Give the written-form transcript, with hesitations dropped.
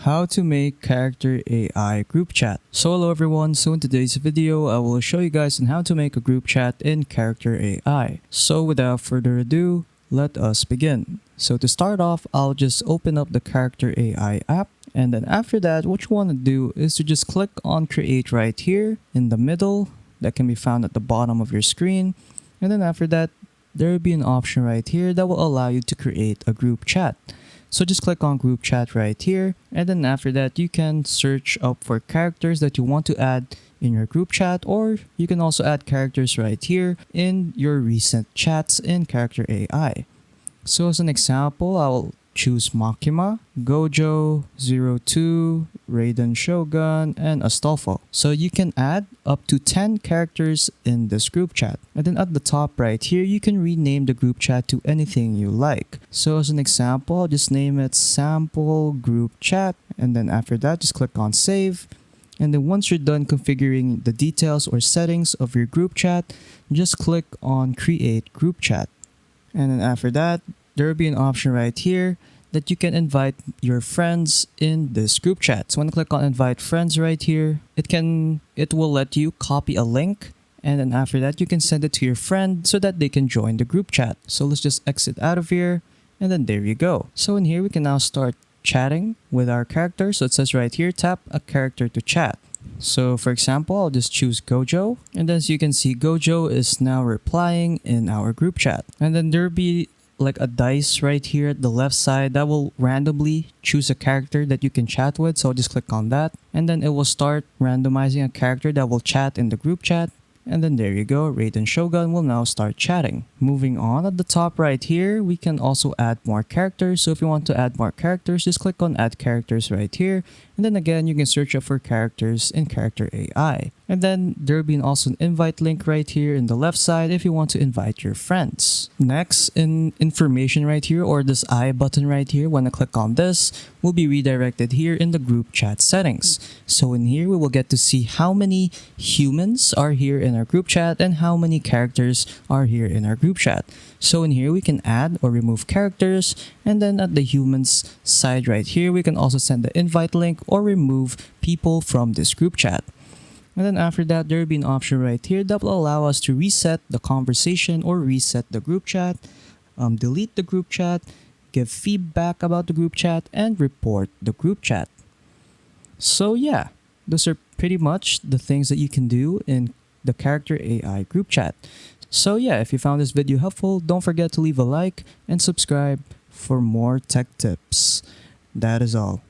How to make character AI group chat. So hello everyone, so in today's video I will show you guys on how to make a group chat in character AI. So without further ado, let us begin. So to start off, I'll just open up the character AI app, and then after that what you want to do is to just click on create right here in the middle. That can be found at the bottom of your screen, and then after that there will be an option right here that will allow you to create a group chat. So just click on group chat right here, and then after that you can search up for characters that you want to add in your group chat, or you can also add characters right here in your recent chats in character AI. So as an example, I'll choose Makima, Gojo02, Raiden Shogun, and Astolfo. So you can add up to 10 characters in this group chat. And then at the top right here, you can rename the group chat to anything you like. So as an example, I'll just name it Sample Group Chat. And then after that, just click on Save. And then once you're done configuring the details or settings of your group chat, just click on Create Group Chat. And then after that, there will be an option right here that you can invite your friends in this group chat. So when you click on invite friends right here, it will let you copy a link, and then after that you can send it to your friend so that they can join the group chat. So let's just exit out of here, and then there you go. So in here we can now start chatting with our character. So it says right here, tap a character to chat. So for example, I'll just choose Gojo, and as you can see, Gojo is now replying in our group chat. And then there'll be like a dice right here at the left side that will randomly choose a character that you can chat with. So I'll just click on that, and then it will start randomizing a character that will chat in the group chat. And then there you go, Raiden Shogun will now start chatting. Moving on, at the top right here, we can also add more characters. So if you want to add more characters, just click on add characters right here. And then again, you can search up for characters in character AI. And then there will be also an invite link right here in the left side if you want to invite your friends. Next, in information right here, or this I button right here, when I click on this, will be redirected here in the group chat settings. So in here, we will get to see how many humans are here in our group chat and how many characters are here in our group chat. So in here, we can add or remove characters, and then at the humans side right here, we can also send the invite link or remove people from this group chat. And then after that, there will be an option right here that will allow us to reset the conversation or reset the group chat, delete the group chat, give feedback about the group chat, and report the group chat. So yeah, those are pretty much the things that you can do in the character AI group chat. So yeah, if you found this video helpful, don't forget to leave a like and subscribe for more tech tips. That is all.